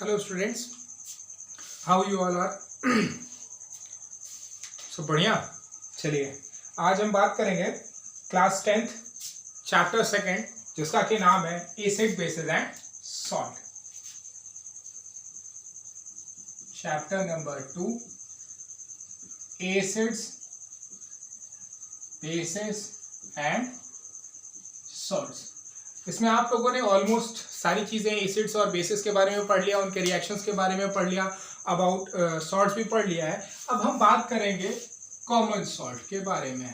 Hello students, how you all are. सब बढ़िया। चलिए आज हम बात करेंगे क्लास 10th चैप्टर 2 जिसका कि नाम है acid basis and salt. Chapter number 2 acids bases and salts. इसमें आप लोगों ने ऑलमोस्ट सारी चीज़ें एसिड्स और बेसिस के बारे में पढ़ लिया, उनके रिएक्शंस के बारे में पढ़ लिया, अबाउट सॉल्ट्स भी पढ़ लिया है। अब हम बात करेंगे कॉमन सॉल्ट के बारे में।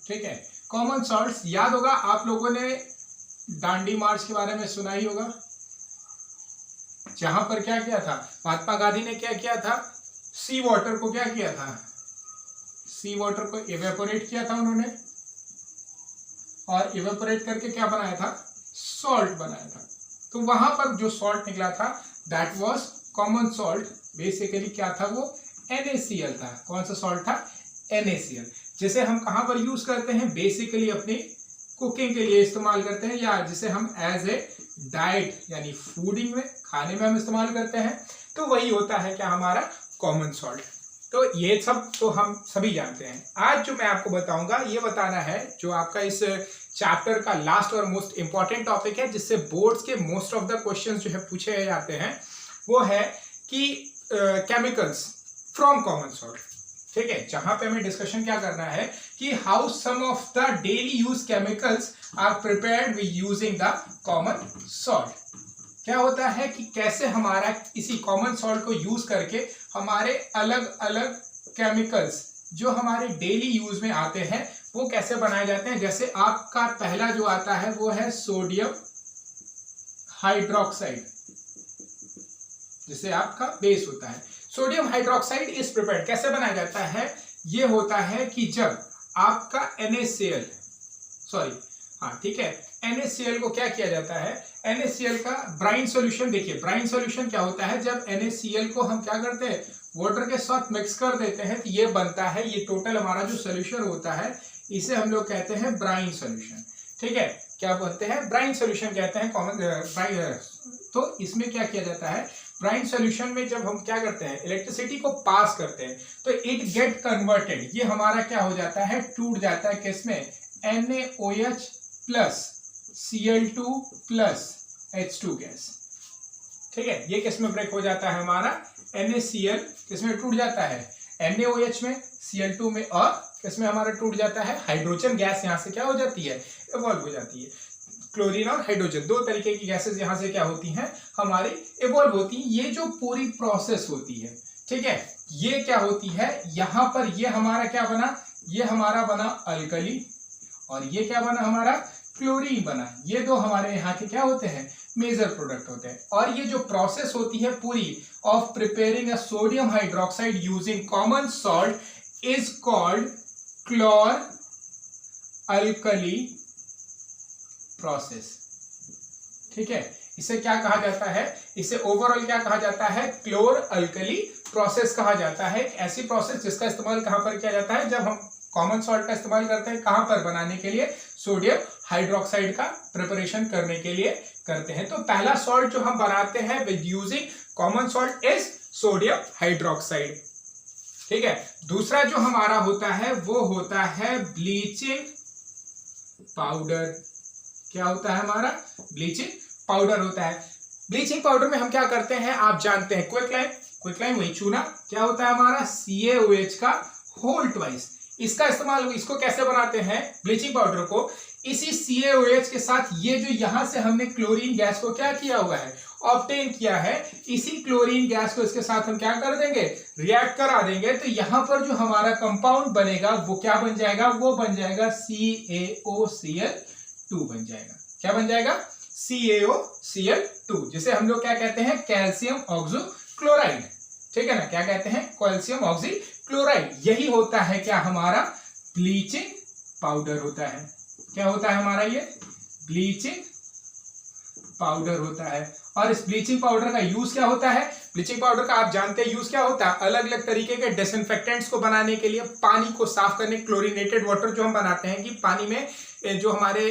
ठीक है, कॉमन सॉल्ट्स याद होगा आप लोगों ने दांडी मार्च के बारे में सुना ही होगा, जहां पर क्या किया था महात्मा गांधी ने, क्या किया था, सी वाटर को क्या किया था, सी वाटर को इवेपोरेट किया था उन्होंने, और इवेपोरेट करके क्या बनाया था, सॉल्ट बनाया था। तो वहां पर जो सॉल्ट निकला था that was common salt. Basically क्या था वो, NaCl था। कौन सा सॉल्ट था, NaCl, जिसे हम कहां पर यूज करते हैं, बेसिकली अपनी कुकिंग के लिए इस्तेमाल करते हैं, या जिसे हम एज ए डाइट यानी फूडिंग में, खाने में हम इस्तेमाल करते हैं। तो वही होता है क्या, हमारा कॉमन सॉल्ट। तो ये सब तो हम सभी जानते हैं। आज जो मैं आपको बताऊंगा ये बताना है जो आपका इस चैप्टर का लास्ट और मोस्ट इंपॉर्टेंट टॉपिक है, जिससे बोर्ड्स के मोस्ट ऑफ द क्वेश्चंस जो है पूछे जाते हैं, वो है कि केमिकल्स फ्रॉम कॉमन सॉल्ट। ठीक है, जहां पे हमें डिस्कशन क्या करना है कि how some of the daily use chemicals are prepared with using the common salt. क्या होता है कि कैसे हमारा इसी कॉमन सॉल्ट को यूज करके हमारे अलग अलग केमिकल्स जो हमारे डेली यूज में आते हैं वो कैसे बनाए जाते हैं। जैसे आपका पहला जो आता है वो है सोडियम हाइड्रोक्साइड, जिसे आपका बेस होता है। सोडियम हाइड्रोक्साइड इस प्रिपेयर्ड कैसे बनाया जाता है, ये होता है कि जब आपका NaCl, सॉरी हाँ ठीक है, NaCl को क्या किया जाता है, NaCl का ब्राइन सॉल्यूशन। देखिए ब्राइन सॉल्यूशन क्या होता है, जब NaCl को हम क्या करते हैं, वाटर के साथ मिक्स कर देते हैं तो ये बनता है, ये टोटल हमारा जो सॉल्यूशन होता है इसे हम लोग कहते हैं ब्राइन सॉल्यूशन। ठीक है, क्या बोलते हैं, ब्राइन सॉल्यूशन कहते हैं कॉमन। तो इसमें क्या किया जाता है, ब्राइन सॉल्यूशन में जब हम क्या करते हैं, इलेक्ट्रिसिटी को पास करते हैं तो इट गेट कन्वर्टेड, ये हमारा क्या हो जाता है, टूट जाता है किसमें, NaOH plus Cl2 plus H2 gas. ठीक है, ये किसमें ब्रेक हो जाता है, हमारा NaCl किसमें टूट जाता है, NaOH में, Cl2 में, और किसमें हमारा टूट जाता है, हाइड्रोजन गैस यहाँ से क्या हो जाती है, इवॉल्व हो जाती है। क्लोरीन और हाइड्रोजन दो तरीके की गैसेस यहाँ से क्या होती हैं, हमारी इवॉल्व होती हैं। ये जो पूरी प्रोसेस होती है, ठीक है, ये क्या होती है, यहाँ पर ये हमारा क्या बना, ये हमारा बना अल्कली, और ये क्या बना, हमारा क्लोरीन बना। ये दो हमारे यहाँ के क्या होते हैं, मेजर प्रोडक्ट होते हैं। और ये जो प्रोसेस होती है पूरी of preparing a sodium hydroxide using common salt is called क्लोर alkali process. ठीक है, इसे क्या कहा जाता है, इसे ओवरऑल क्या कहा जाता है, क्लोर अल्कली प्रोसेस कहा जाता है। ऐसी प्रोसेस जिसका इस्तेमाल कहां पर किया जाता है, जब हम कॉमन सॉल्ट का इस्तेमाल करते हैं, कहां पर बनाने के लिए, सोडियम हाइड्रोक्साइड का प्रिपरेशन करने के लिए करते हैं। तो पहला सॉल्ट जो हम बनाते हैं with using common salt is sodium hydroxide. ठीक है, दूसरा जो हमारा होता है वो होता है ब्लीचिंग पाउडर। क्या होता है हमारा, ब्लीचिंग पाउडर होता है। ब्लीचिंग पाउडर में हम क्या करते हैं, आप जानते हैं, क्विकलाइम वही चूना, क्या होता है हमारा, CaOH का होल ट्वाइस। इसका इस्तेमाल, इसको कैसे बनाते हैं, ब्लीचिंग पाउडर को, इसी CaOH के साथ ये जो यहां से हमने क्लोरीन गैस को क्या किया हुआ है, ऑब्टेन किया है, इसी क्लोरीन गैस को इसके साथ हम क्या कर देंगे, रिएक्ट करा देंगे। तो यहां पर जो हमारा कंपाउंड बनेगा वो क्या बन जाएगा, वो बन जाएगा CaOCl2 बन जाएगा। क्या बन जाएगा, CaOCl2, जिसे हम लोग क्या कहते हैं, कैल्शियम ऑक्सोक्लोराइड। ठीक है ना, क्या कहते हैं, कैल्शियम ऑक्सीक्लोराइड। यही होता है क्या, हमारा ब्लीचिंग पाउडर होता है। क्या होता है हमारा, ये ब्लीचिंग पाउडर होता है। और इस ब्लीचिंग पाउडर का यूज क्या होता है, ब्लीचिंग पाउडर का आप जानते हैं यूज क्या होता है, अलग अलग तरीके के डिसइंफेक्टेंट्स को बनाने के लिए, पानी को साफ करने, क्लोरीनेटेड वाटर जो हम बनाते हैं कि पानी में जो हमारे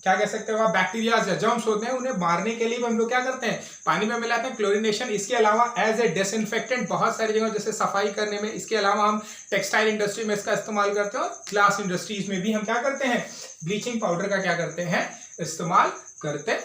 क्या कह सकते हो आप, बैक्टीरिया या जर्म्स होते हैं, उन्हें मारने के लिए भी हम लोग क्या करते हैं, पानी में मिलाते हैं, क्लोरीनेशन। इसके अलावा एज ए डिसइंफेक्टेंट बहुत सारी जगह जैसे सफाई करने में, इसके अलावा हम टेक्सटाइल इंडस्ट्री में इसका इस्तेमाल करते हैं, और ग्लास इंडस्ट्रीज में भी हम क्या करते हैं, ब्लीचिंग पाउडर का क्या करते हैं, इस्तेमाल करते हैं।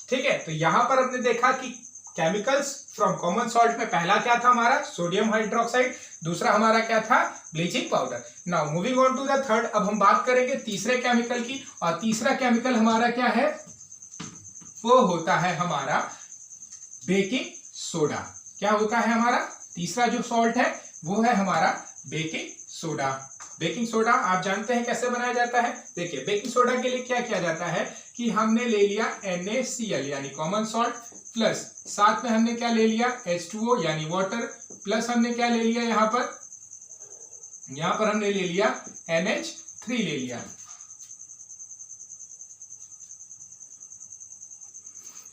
ठीक है, तो यहां पर हमने देखा कि केमिकल्स फ्रॉम कॉमन सॉल्ट में पहला क्या था हमारा, सोडियम हाइड्रोक्साइड, दूसरा हमारा क्या था, bleaching powder. Now moving on to the third, अब हम बात करेंगे तीसरे केमिकल की, और तीसरा केमिकल हमारा क्या है, वो होता है हमारा बेकिंग सोडा। क्या होता है हमारा तीसरा जो सॉल्ट है, वो है हमारा बेकिंग सोडा। बेकिंग सोडा आप जानते हैं कैसे बनाया जाता है। देखिए, बेकिंग सोडा के लिए क्या किया जाता है कि हमने ले लिया NaCl यानी कॉमन सॉल्ट, प्लस साथ में हमने क्या ले लिया, H2O यानी वाटर, प्लस हमने क्या ले लिया यहाँ पर हमने ले लिया NH3 ले लिया।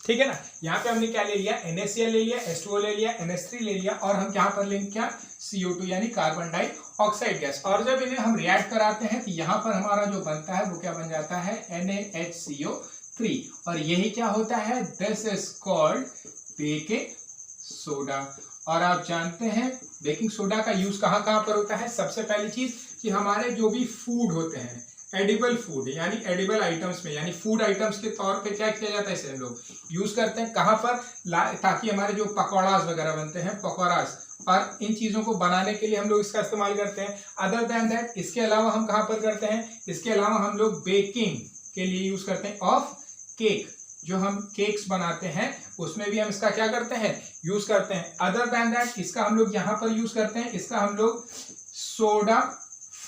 ठीक है ना, यहाँ पे हमने क्या ले लिया, NaCl ले लिया, H2O ले लिया, NH3 ले लिया, और हम यहाँ पर लेंगे क्या, CO2 यानी कार्बन डाइऑक्साइड गैस। और जब इन्हें हम रिएक्ट कराते हैं तो यहाँ पर हमारा जो बनता है वो क्या बन जाता है, NaHCO3, और यही क्या होता है, this is called baking soda. और आप जानते हैं बेकिंग सोडा का यूज कहाँ कहाँ पर होता है। सबसे पहली चीज कि हमारे जो भी फूड होते हैं, एडिबल फूड यानी एडिबल आइटम्स में, यानी फूड आइटम्स के तौर पे क्या किया जाता है, इसे हम लोग यूज करते हैं कहाँ पर, ताकि हमारे जो पकौड़ास वगैरह बनते हैं, पकौड़ास, और इन चीजों को बनाने के लिए हम लोग इसका इस्तेमाल करते हैं। अदर देन दैट, इसके अलावा हम कहाँ पर करते हैं, इसके अलावा हम लोग बेकिंग के लिए यूज करते हैं ऑफ केक, जो हम केक्स बनाते हैं उसमें भी हम इसका क्या करते हैं, यूज करते हैं। अदर देन दैट, इसका हम लोग यहाँ पर यूज करते हैं, इसका हम लोग सोडा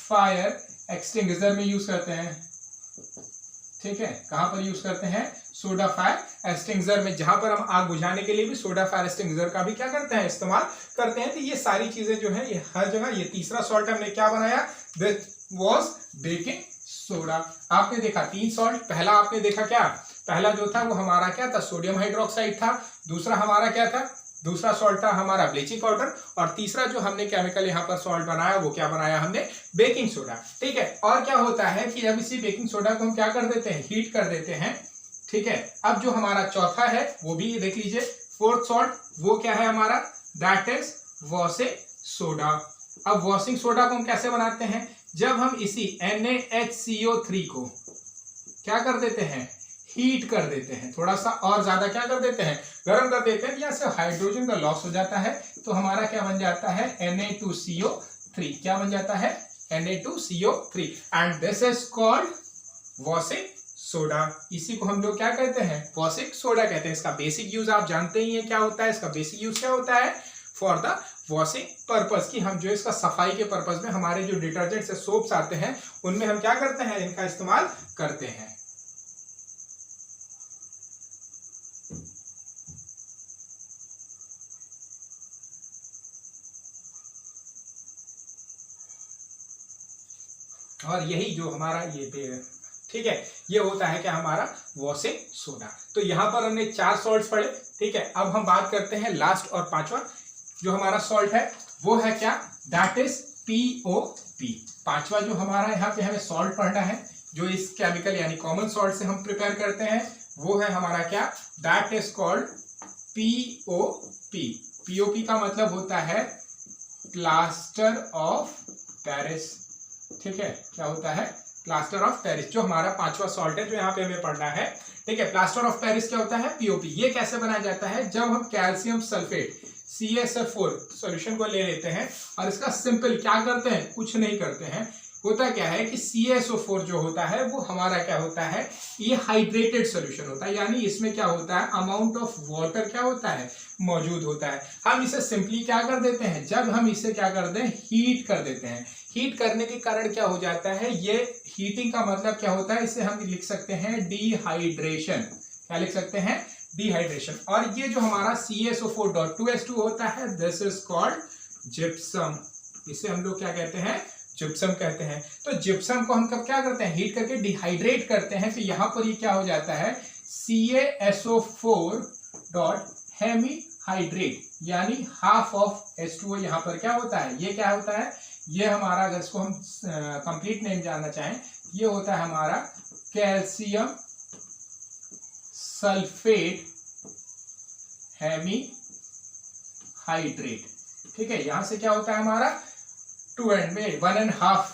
फायर एक्सटिंग्विशर में यूज करते हैं। ठीक है, कहां पर यूज करते हैं, सोडा फायर एक्सटिंग्विशर में, जहां पर हम आग बुझाने के लिए भी सोडा फायर एक्सटिंग्विशर का भी क्या करते हैं, इस्तेमाल करते हैं। तो ये सारी चीजें जो है ये हर जगह, ये तीसरा सॉल्ट हमने क्या बनाया, दिस वाज बेकिंग सोडा। आपने देखा 3 सॉल्ट, पहला आपने देखा क्या, पहला जो था वो हमारा क्या था, सोडियम हाइड्रोक्साइड था, दूसरा हमारा क्या था, दूसरा सॉल्ट था हमारा ब्लीचिंग पाउडर, और तीसरा जो हमने केमिकल यहाँ पर सॉल्ट बनाया वो क्या बनाया हमने, बेकिंग सोडा। ठीक है, और क्या होता है कि अब इसी बेकिंग सोडा को हम क्या कर देते हैं, हीट कर देते हैं। ठीक है, अब जो हमारा चौथा है वो भी देख लीजिए, फोर्थ सॉल्ट, वो क्या है हमारा, दैट इज वॉशिंग सोडा। अब वॉशिंग सोडा को हम कैसे बनाते हैं, जब हम इसी NaHCO3 को क्या कर देते हैं, हीट कर देते हैं, थोड़ा सा और ज्यादा क्या कर देते हैं, गर्म कर देते हैं, यहाँ से हाइड्रोजन का लॉस हो जाता है, तो हमारा क्या बन जाता है, Na2CO3। क्या बन जाता है, Na2CO3, and this is called washing soda. इसी को हम लोग क्या कहते हैं, वॉशिंग सोडा कहते हैं। इसका बेसिक यूज आप जानते ही हैं क्या होता है, इसका बेसिक यूज क्या होता है, फॉर द वॉशिंग पर्पस, की हम जो इसका सफाई के पर्पस में हमारे जो डिटर्जेंट से सोप्स आते हैं उनमें हम क्या करते हैं, इनका इस्तेमाल करते हैं। और यही जो हमारा ये ठीक है, ये होता है क्या हमारा वॉशिंग सोडा। तो यहाँ पर हमने 4 सॉल्ट्स पढ़े। ठीक है, अब हम बात करते हैं लास्ट और पांचवा जो हमारा सॉल्ट है वो है क्या, दैट इज POP। पांचवा जो हमारा यहाँ पे हमें सॉल्ट पढ़ना है, जो इस केमिकल यानी कॉमन सॉल्ट से हम प्रिपेयर करते हैं, वो है हमारा क्या, that is called POP। POP का मतलब होता है प्लास्टर ऑफ पेरिस। ठीक है, क्या होता है, प्लास्टर ऑफ पेरिस, जो हमारा पांचवा सॉल्ट है जो यहाँ पे हमें पढ़ना है। ठीक है, प्लास्टर ऑफ पेरिस क्या होता है, POP। ये कैसे बनाया जाता है, जब हम कैल्शियम सल्फेट CaSO4 सॉल्यूशन को ले लेते हैं और इसका सिंपल क्या करते हैं, कुछ नहीं करते हैं, होता क्या है कि CaSO4 जो होता है वो हमारा क्या होता है, ये हाइड्रेटेड सॉल्यूशन होता है, यानी इसमें क्या होता है, अमाउंट ऑफ वाटर क्या होता है, मौजूद होता है। हम इसे सिंपली क्या कर देते हैं, जब हम इसे क्या कर दें, हीट कर देते हैं। हीट करने के कारण क्या हो जाता है, ये हीटिंग का मतलब क्या होता है, इसे हम लिख सकते हैं डिहाइड्रेशन। क्या लिख सकते हैं, डिहाइड्रेशन। और ये जो हमारा CaSO4.2H2 होता है, दिस इज कॉल्ड जिप्सम। इसे हम लोग क्या कहते हैं, जिप्सम कहते हैं। तो जिप्सम को हम कब क्या करते हैं, हीट करके डिहाइड्रेट करते हैं, तो यहाँ पर ये क्या हो जाता है, CaSO4.हेमीहाइड्रेट, यानी हाफ ऑफ H2O यहाँ पर क्या होता है, ये क्या होता है, ये हमारा, अगर इसको हम कंप्लीट नेम जानना चाहें, ये होता है हमारा कैल्शियम सल्फेट हेमीहाइड्रेट। ठीक है, यहां से क्या होता है हमारा 1.5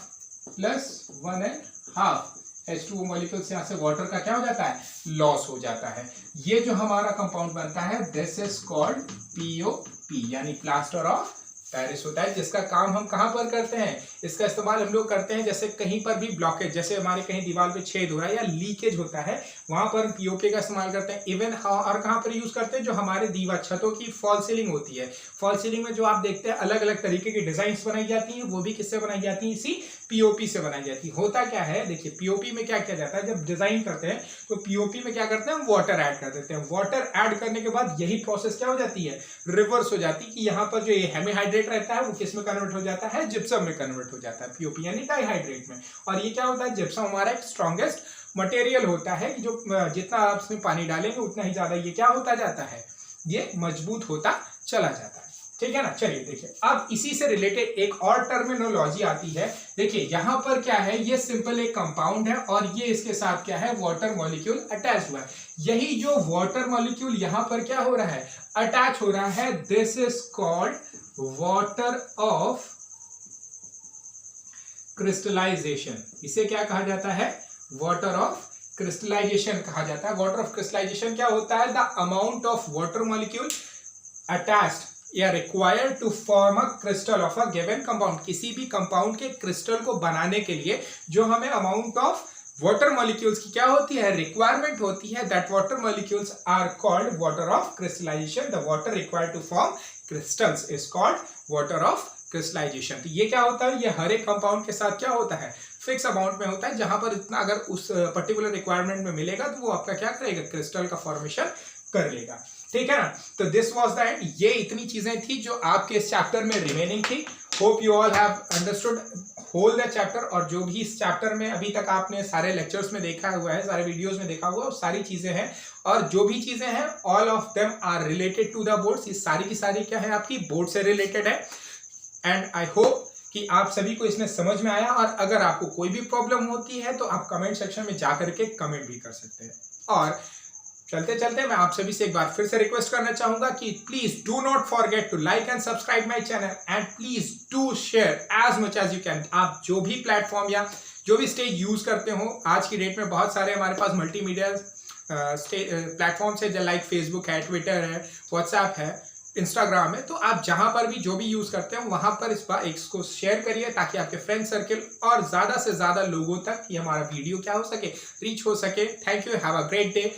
प्लस 1.5 H2O मॉलिक्यूल से यहां से वाटर का क्या हो जाता है, लॉस हो जाता है। ये जो हमारा कंपाउंड बनता है दिस इज कॉल्ड POP यानी प्लास्टर ऑफ पेरिस होता है, जिसका काम हम कहां पर करते हैं, इसका इस्तेमाल हम लोग करते हैं जैसे कहीं पर भी ब्लॉकेज, जैसे हमारे कहीं दीवार पे छेद हो रहा है या लीकेज होता है, वहां पर हम पीओपी का इस्तेमाल करते हैं। इवन और कहां पर यूज करते हैं, जो हमारे दीवार छतों की फॉल सीलिंग होती है, फॉल सीलिंग में जो आप देखते हैं अलग अलग तरीके की डिजाइन बनाई जाती है, वो भी किससे बनाई जाती है, इसी पीओपी से बनाई जाती है। होता क्या है, देखिए पीओपी में क्या किया जाता है, जब डिजाइन करते हैं तो पीओपी में क्या करते हैं, हम वाटर ऐड कर देते हैं। वाटर ऐड करने के बाद यही प्रोसेस क्या हो जाती है, रिवर्स हो जाती है, कि यहाँ पर जो ये हेमीहाइड्रेट रहता है वो किस में कन्वर्ट हो जाता है, जिप्सम में कन्वर्ट हो जाता है, पीओपी यानी डाइहाइड्रेट में। और ये क्या होता है, जिप्सम हमारा एक स्ट्रॉन्गेस्ट मटेरियल होता है, जो जितना आप इसमें पानी डालेंगे उतना ही ज्यादा ये क्या होता जाता है, ये मजबूत होता चला जाता है। ठीक है ना। चलिए देखिए, अब इसी से रिलेटेड एक और टर्मिनोलॉजी आती है। देखिए यहां पर क्या है, ये सिंपल एक कंपाउंड है और ये इसके साथ क्या है, वाटर मॉलिक्यूल अटैच हुआ है। यही जो वाटर मॉलिक्यूल यहां पर क्या हो रहा है, अटैच हो रहा है, this is called water of crystallization. इसे क्या कहा जाता है, वाटर ऑफ क्रिस्टलाइजेशन कहा जाता है। वाटर ऑफ क्रिस्टलाइजेशन क्या होता है, the amount of water molecule attached या required to form a crystal of a given compound. किसी भी कंपाउंड के क्रिस्टल को बनाने के लिए जो हमें अमाउंट ऑफ वाटर मॉलिक्यूल्स की क्या होती है, रिक्वायरमेंट होती है, that water molecules are called water of crystallization. The water required to form crystals is called water of crystallization. तो ये क्या होता है, ये हर एक कंपाउंड के साथ क्या होता है, फिक्स अमाउंट में होता है, जहां पर इतना अगर उस पर्टिकुलर रिक्वायरमेंट में मिलेगा तो वो आपका क्या करेगा, क्रिस्टल का फॉर्मेशन कर लेगा। ठीक है ना। तो दिस वाज द एंड। ये इतनी चीजें थी जो आपके इस चैप्टर में रिमेनिंग थी। Hope you all have understood whole the chapter. और जो भी इस चैप्टर में अभी तक आपने सारे लेक्चर्स में देखा हुआ है, सारे वीडियोस में देखा हुआ है, वो सारी चीजें हैं। और जो भी चीजें हैं all of them are related to the boards. ये सारी की सारी क्या है, आपकी बोर्ड से रिलेटेड है। एंड आई होप कि आप सभी को इसमें समझ में आया। और अगर आपको कोई भी प्रॉब्लम होती है तो आप कमेंट सेक्शन में जाकर के कमेंट भी कर सकते हैं। और चलते चलते मैं आप सभी से एक बार फिर से रिक्वेस्ट करना चाहूंगा कि please do not forget to like and subscribe my channel and please do share as much as you can. आप जो भी प्लेटफॉर्म या जो भी स्टेज यूज करते हो, आज की डेट में बहुत सारे हमारे पास मल्टीमीडिया प्लेटफॉर्म्स है, लाइक फेसबुक है, ट्विटर है, व्हाट्सएप है, इंस्टाग्राम है। तो आप जहां पर भी जो भी यूज करते हो वहां पर इस बार इसको शेयर करिए, ताकि आपके फ्रेंड सर्कल और ज्यादा से ज्यादा लोगों तक ये हमारा वीडियो क्या हो सके, रीच हो सके। Thank you, have a great day.